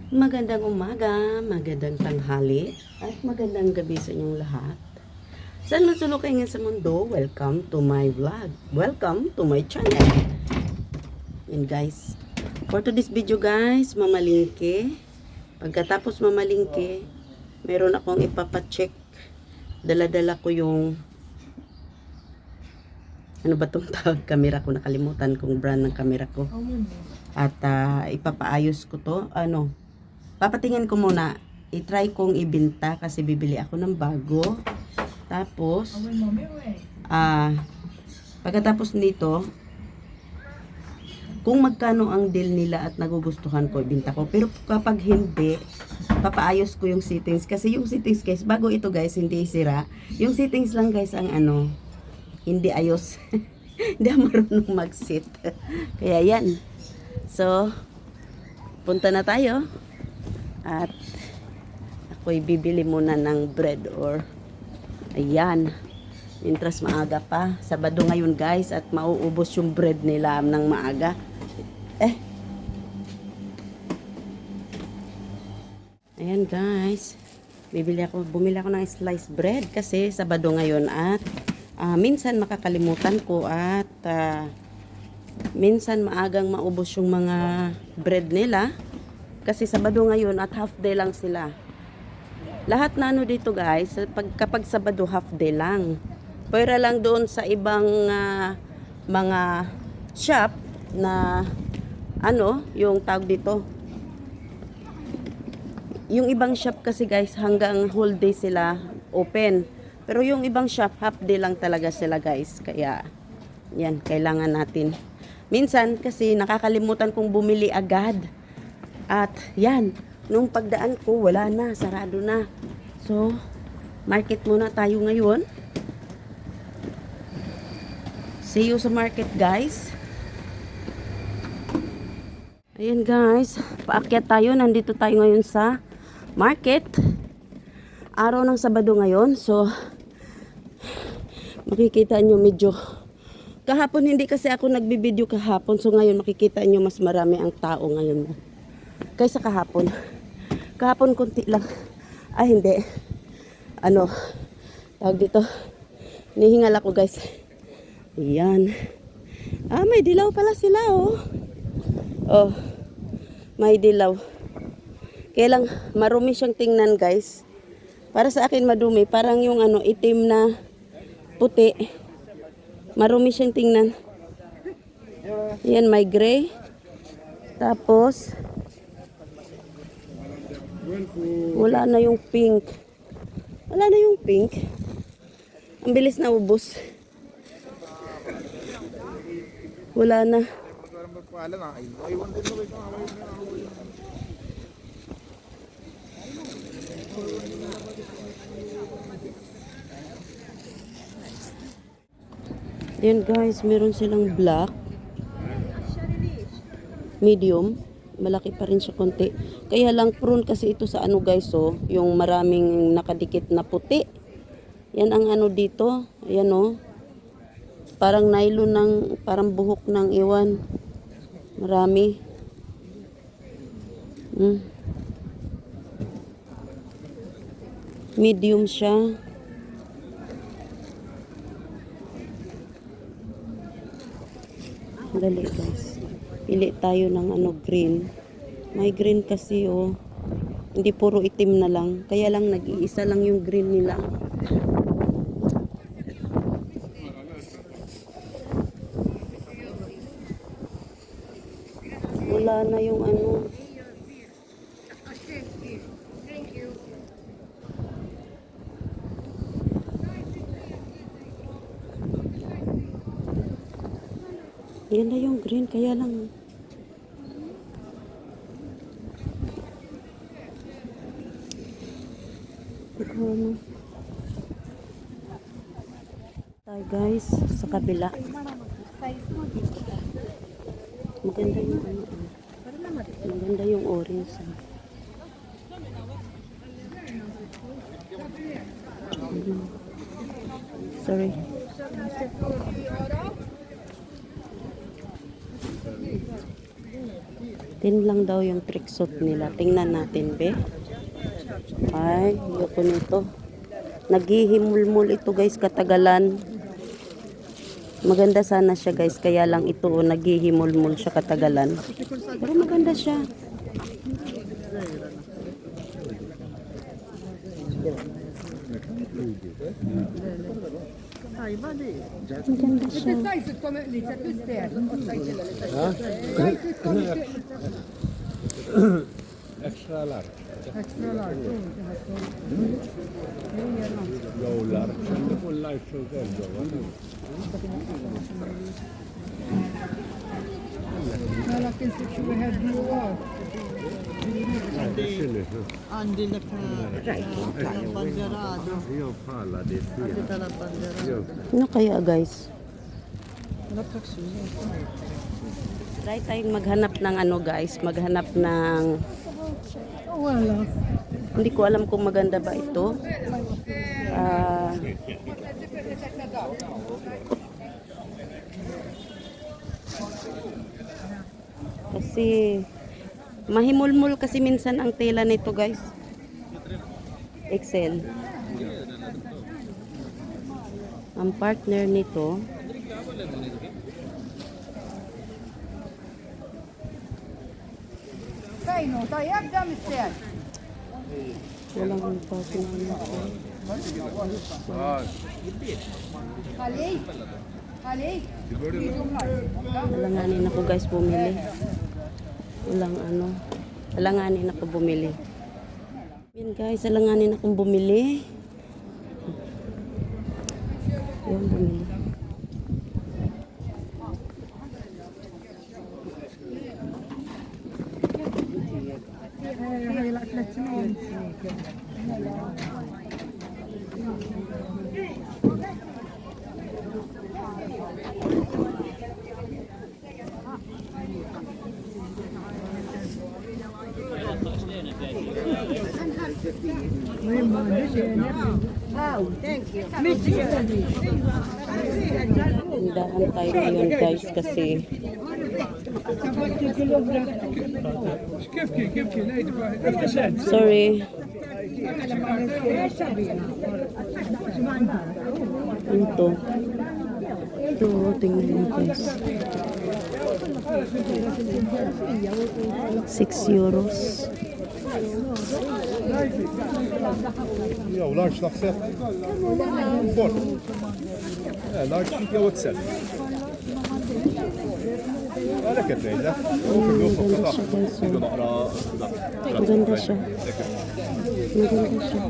Magandang umaga, magandang tanghali, at magandang gabi sa inyong lahat. Saan man sulok kayo ngayon sa mundo, welcome to my vlog. Welcome to my channel. Yan guys. For today's video guys, mamalingke. Pagkatapos mamalingke, meron akong ipapacheck. Dala-dala ko yung ano ba itong tawag camera ko, nakalimutan kong brand ng camera ko. At ipapaayos ko to, papatingin ko muna, i-try kong ibenta kasi bibili ako ng bago. Tapos, pagkatapos nito, kung magkano ang deal nila at nagugustuhan ko, ibenta ko. Pero kapag hindi, papaayos ko yung settings. Kasi yung settings guys, bago ito guys, hindi sira. Yung settings lang guys, ang hindi ayos. Hindi ako marunong mag-set. Kaya yan. So, punta na tayo. At ako'y bibili muna ng bread or ayan. Mintras maaga pa. Sabado ngayon guys at mauubos yung bread nila ng maaga. Ayan guys. Bumili ako ng sliced bread kasi Sabado ngayon at minsan makakalimutan ko at minsan maagang maubos yung mga bread nila. Kasi Sabado ngayon at half day lang sila. Lahat na dito guys, kapag Sabado half day lang. Pwera lang doon sa ibang mga shop na yung tawag dito. Yung ibang shop kasi guys hanggang whole day sila open. Pero yung ibang shop half day lang talaga sila guys. Kaya yan, kailangan natin. Minsan kasi nakakalimutan kong bumili agad. At yan, nung pagdaan ko, wala na, sarado na. So, market muna tayo ngayon. See you sa market guys. Ayan guys, paakyat tayo. Nandito tayo ngayon sa market. Araw ng Sabado ngayon. So, makikita nyo medyo kahapon hindi kasi ako nagbibideo kahapon. So, ngayon makikita nyo mas marami ang tao ngayon kaysa kahapon. Kahapon konti lang. Hindi. Tawag dito. Nihingal ako guys. Ayan. May dilaw pala sila oh. May dilaw. Kaya lang marumi siyang tingnan guys. Para sa akin madumi. Parang yung itim na puti. Marumi siyang tingnan. Ayan, may gray. Tapos wala na yung pink. Wala na yung pink. Ang bilis na ubos. Wala na. Yan guys, meron silang black. Medium. Malaki pa rin siya konti. Kaya lang prune kasi ito sa guys yung maraming nakadikit na puti. Yan ang dito. Ayan parang nylon ng, parang buhok ng iwan. Marami. Medium siya. Dali guys. Pili tayo ng green. May green kasi hindi puro itim na lang. Kaya lang nag-iisa lang yung green nila. Wala na yung yan na yung green. Kaya lang tayo guys sa kabila. Maganda yung maganda yung orange. Sorry. 10 lang daw yung tricksuit nila. Tingnan natin, be. Ay, yoko nito. Naghihimulmul ito, guys, katagalan. Maganda sana siya, guys. Kaya lang ito, naghihimulmul siya katagalan. Pero maganda siya. Maganda siya. Extra large. Low large. Full life så själv. لكن شو هاد هو عندي لك بنجراد Io palla di عندي ثلاث بنجراد Ano kaya, guys? Try tayong maghanap ng ano, guys. Maghanap ng... ولا Hindi ko alam kung maganda ba ito. Kasi mahimulmul kasi minsan ang tela nito, guys. XL. Ang partner nito, فينو طيب ابدا مستعد walang partner nito. خلي خلي Alanganin ako, guys, bumili. Walang ano. Alanganin ako bumili. Yan, guys, alanganin akong bumili. Yan, bumili. هاي الاكله تنين Tindahan tayo ngayon, guys, kasi sorry. Ito. Ito, tingnan mo, guys. 6 euros. Ja, och large laxet. Bort. Ja, large fick jag åt sen. Ja, det kan jag. Och då får jag ta. Det går bara. Maganda siya. Maganda siya.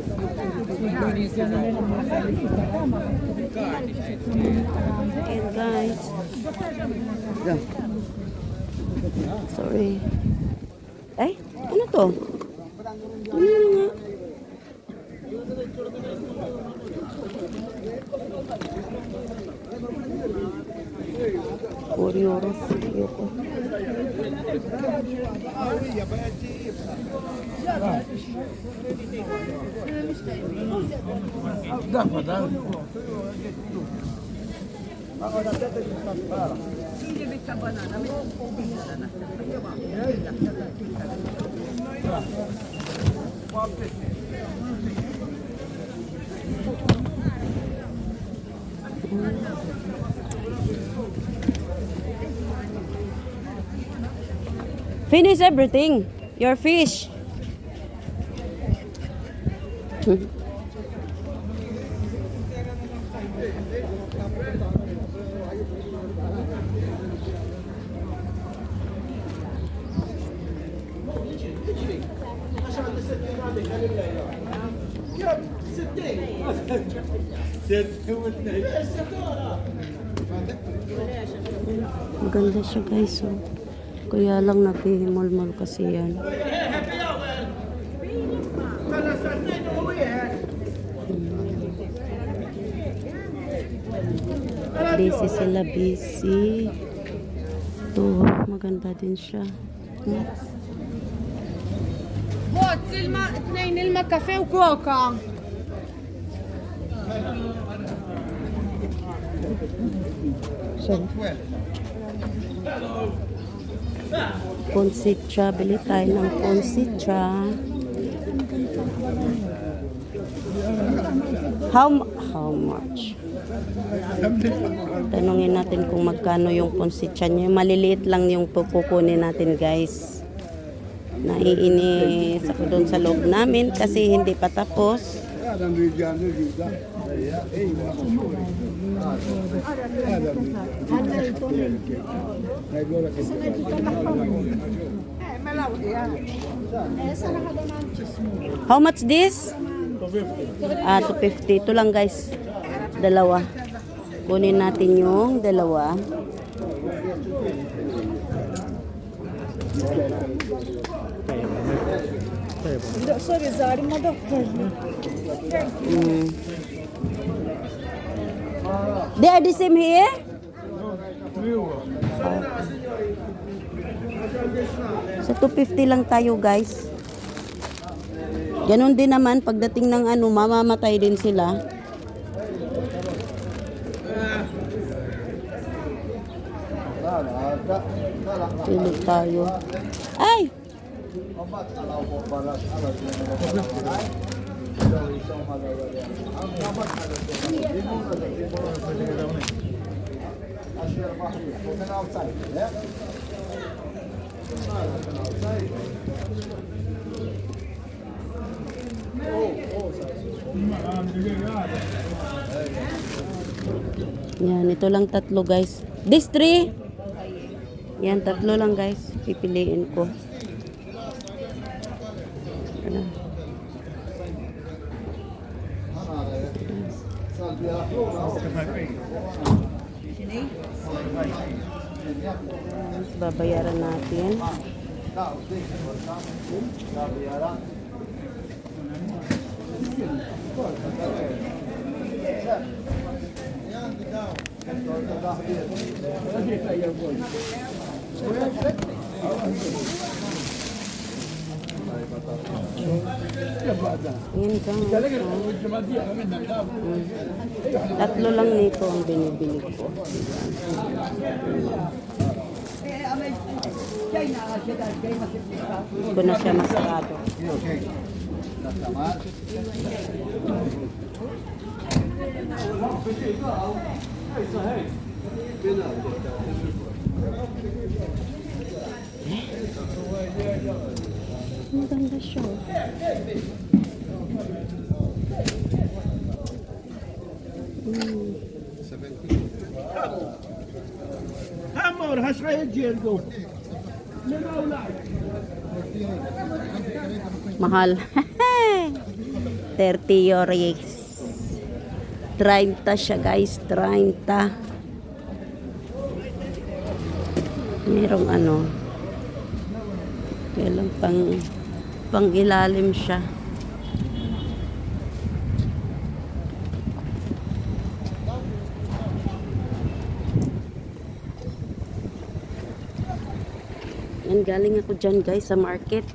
And guys. Sorry. Ay, ano to? Ano nga? €4. Ayoko. Finish everything. Your fish. Maganda siya, guys. Oh. Kaya lang naghihimol-mol kasi yan. Busy sila, busy. Ito, maganda din siya. بوت سلمى اثنين الماء كافيه وكوكا Ponsitsa. Bili tayo ng ponsitsa. How much? Tanungin natin kung magkano yung ponsitsa niya. Maliliit lang yung pupukunin natin, guys. Naiinis ako doon sa loob namin kasi hindi pa tapos. How much this? 250. Ito lang, guys. Dalawa. Kunin natin yung dalawa. They are the same here? Sa 250 lang tayo, guys. Ganon din naman pagdating ng ano, mamamatay din sila. Pili tayo. Ay! Yan, ito lang tatlo, guys. This three? Yan, tatlo lang, guys. Pipiliin ko. Ano? Babayaran natin. Yan ka. Tatlo lang nito ang binibili ko. Hindi ko na siya masarado. Maganda siya. Hamor, hast du Jergo? Mahal. 30 euros. 30 siya, guys. 30. Merong ano. Kailang pang ilalim siya. Yan, galing ako dyan, guys, sa market.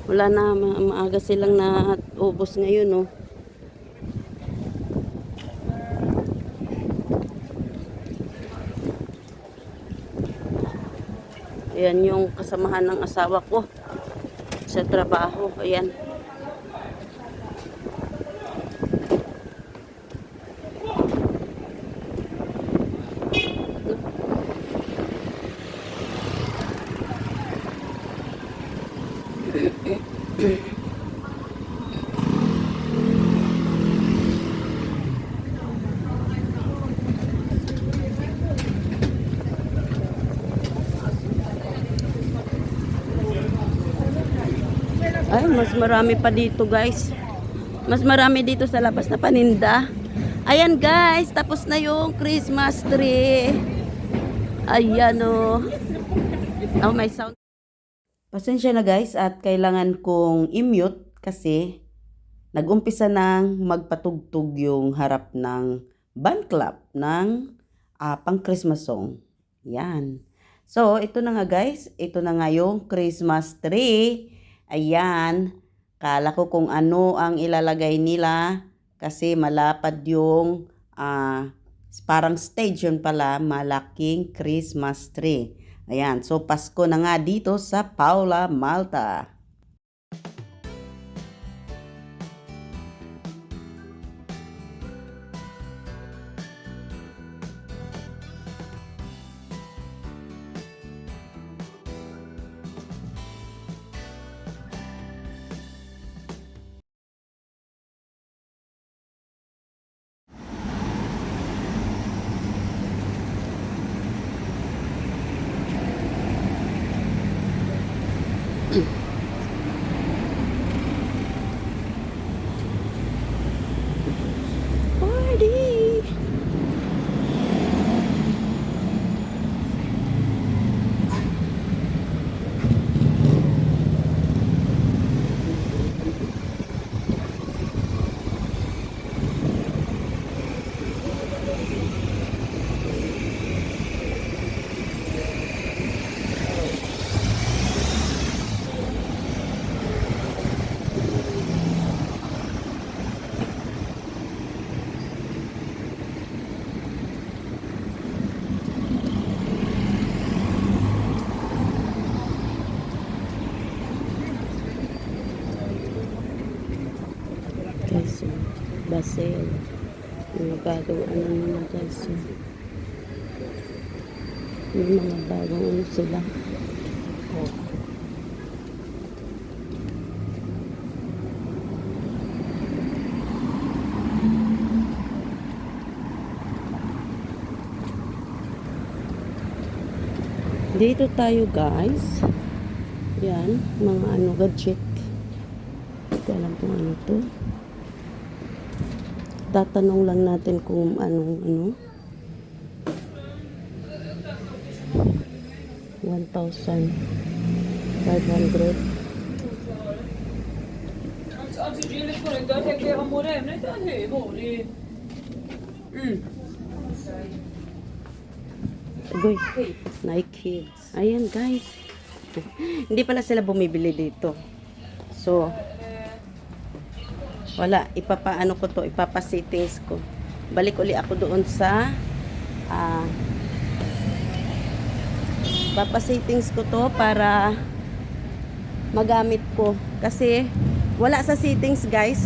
Wala na, maaga silang naubos ngayon, no. Ayan yung kasamahan ng asawa ko sa trabaho. Ayan. Ay, mas marami pa dito, guys. Mas marami dito sa labas na paninda. Ayan, guys, tapos na yung Christmas tree. Ayan, oh. Oh, may sound. Pasensya na, guys, at kailangan kong i-mute kasi nag-umpisa nang magpatugtog yung harap ng band club ng pang Christmas song. Yan. So, ito na nga, guys. Ito na nga yung Christmas tree. Ayan, kala ko kung ano ang ilalagay nila kasi malapad yung parang stage yun pala, malaking Christmas tree. Ayan, so Pasko na nga dito sa Paula, Malta. Party! Guys, so, Basel. Mga bagong ano nila guys. So, yung mga bagong ano sila. Dito tayo guys. Yan, mga ano gadget. Hindi ko alam kung ano to. Tatanong lang natin kung anong ano. 1,500. Agoy, Nike. Ayan guys. Hindi pala sila bumibili dito. So, wala, ipapaano ko to, ipapasittings ko. Balik uli ako doon sa papasittings ko to para magamit ko. Kasi wala sa settings guys.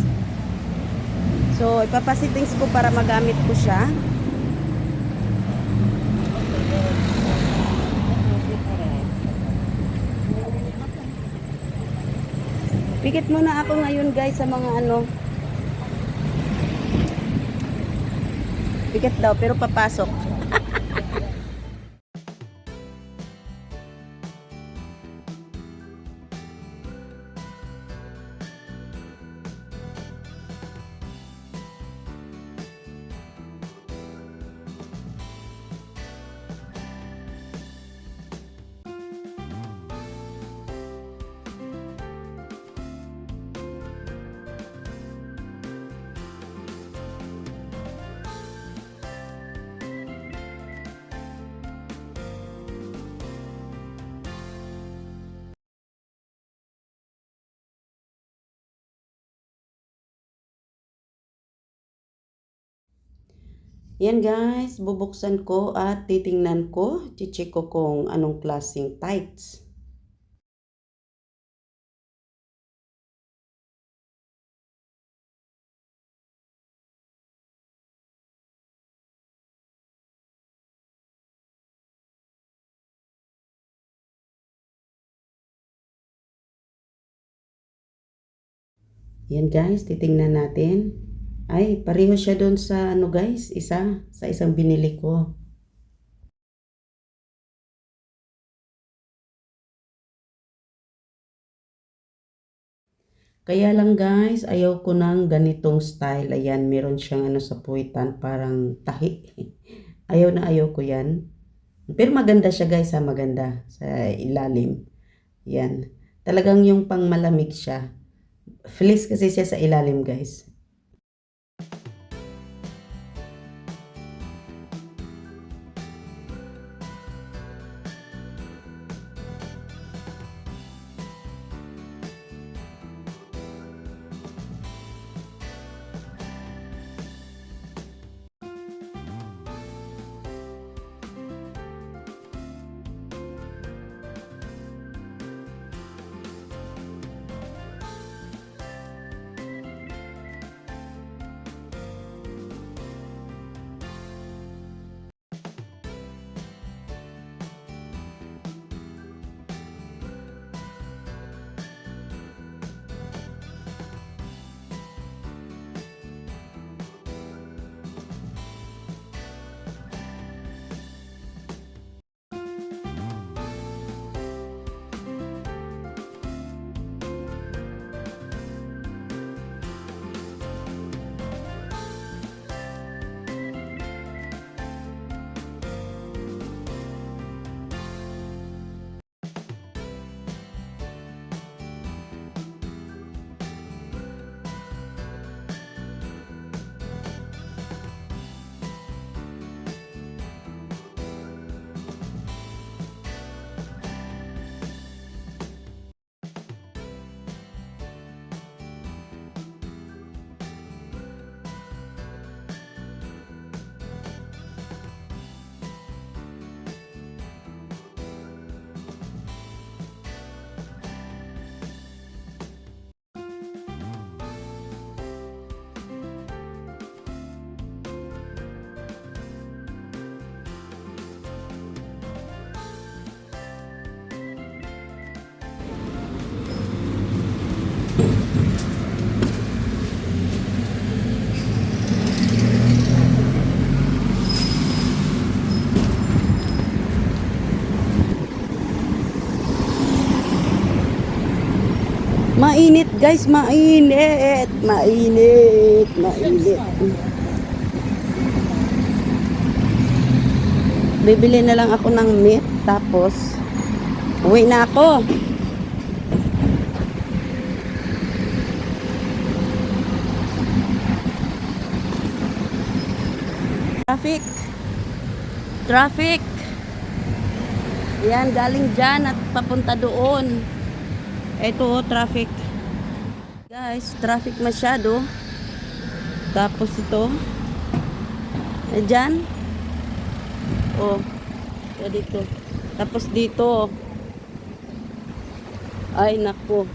So, ipapasittings ko para magamit ko siya. Pikit muna ako ngayon guys sa mga ano. Pikit daw pero papasok. Yan guys, bubuksan ko at titingnan ko, chichik ko kung anong klaseng tights. Yan guys, titingnan natin. Ay, pareho siya doon sa ano guys, sa isang binili ko. Kaya lang guys, ayaw ko ng ganitong style. Ayan, meron siyang ano sa puwitan, parang tahi. Ayaw ko yan. Pero maganda siya guys, maganda sa ilalim. Yan. Talagang yung pang malamig siya. Fleece kasi siya sa ilalim guys. Mainit guys, mainit. Mainit. Mainit. Bibili na lang ako ng meat. Tapos, uwi na ako. Traffic. Traffic. Yan, galing dyan at papunta doon. Ito, traffic. Guys, traffic masyado. Tapos ito. Dyan. Oh. Dito. Tapos dito. Ay, naku.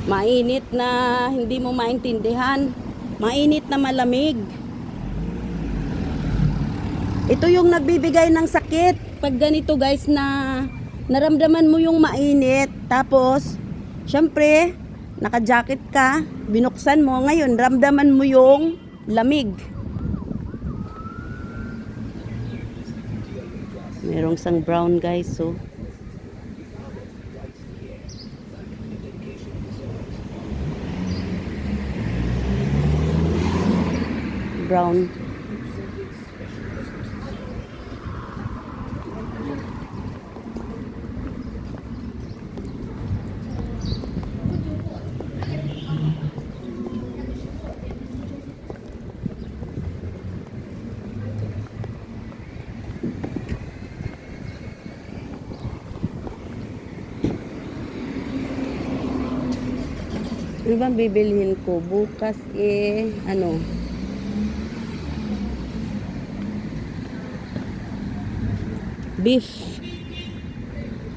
Mainit na hindi mo maintindihan. Mainit na malamig. Ito yung nagbibigay ng sakit. Pag ganito guys na naramdaman mo yung mainit. Tapos, syempre, naka-jacket ka. Binuksan mo. Ngayon, ramdaman mo yung lamig. Merong sang brown guys. So, brown. Ano bang bibilhin ko? Bukas ano? Beef.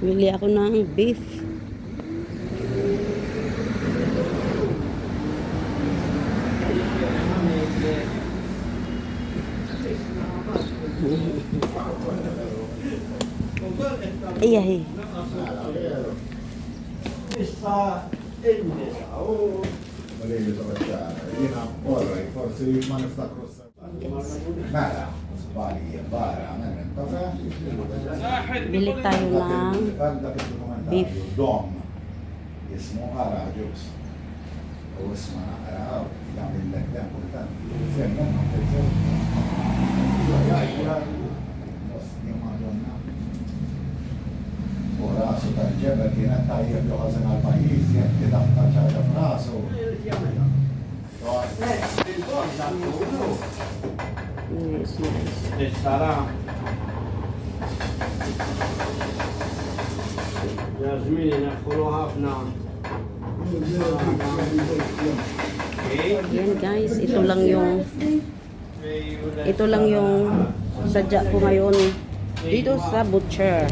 Bili ako ng beef. Ay. Volevo tracciare, ora forse il mano sta crossando. Mara, sbagli, bara, Bili tayo ng beef. Dom. اسمه أراجوس. هو اسمه أراو. يعمل لك ده كلها. فهمنا كده. يا وراسه ترجمة كنا تعيب لغزنا البايس يبتدأ ترجمة فراسه السلام يا زميلي ندخلوها في نعم Yan guys, ito lang yung sadya ko ngayon dito sa butcher.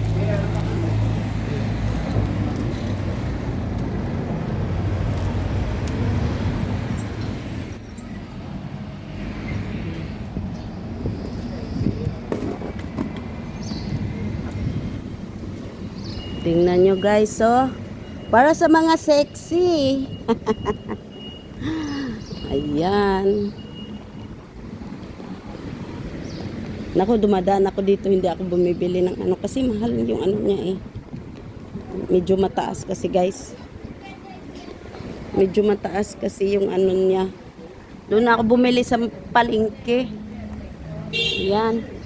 Tingnan nyo guys, oh. Para sa mga sexy. Ayan. Naku, dumadaan ako dito. Hindi ako bumibili ng ano. Kasi mahal yung ano niya eh. Medyo mataas kasi guys. Medyo mataas kasi yung ano niya. Doon ako bumili sa palengke. Ayan.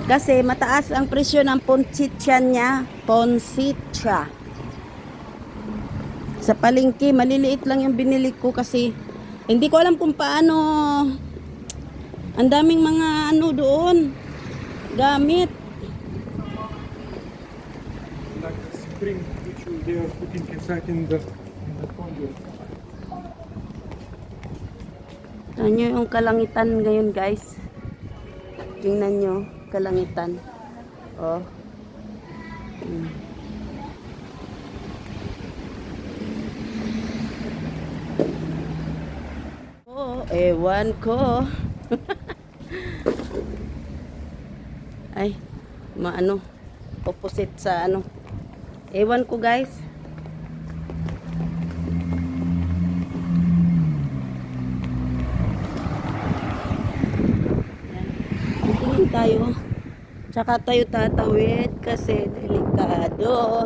Kasi mataas ang presyo ng ponchitsa niya. Ponchitsa. Sa palengke, maliliit lang yung binili ko kasi hindi ko alam kung paano. Ang daming mga ano doon. Gamit. Like the spring which they are putting inside in the conduit. Tignan nyo yung kalangitan ngayon guys. Tingnan nyo. Kalangitan. Oh. Oh, ewan ko. Ay, maano, opposite sa ano. Ewan ko guys. Tingin tayo. Tsaka tayo tatawid kasi delikado.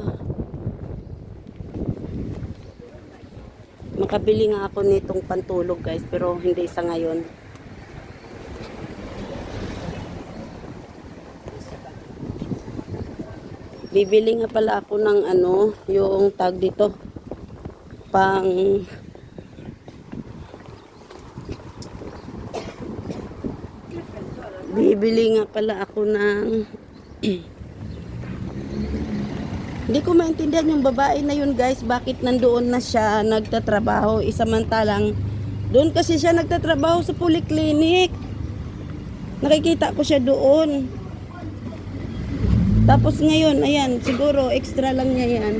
Nakabili nga ako nitong pantulog guys, pero hindi sa ngayon. Bibili nga pala ako ng ano, yung tag dito. Bibili nga pala ako ng hindi ko maintindihan yung babae na yun guys, bakit nandoon na siya nagtatrabaho, isamantalang doon kasi siya nagtatrabaho sa polyclinic. Nakikita ko siya doon. Tapos ngayon, ayan, siguro extra lang niya yan.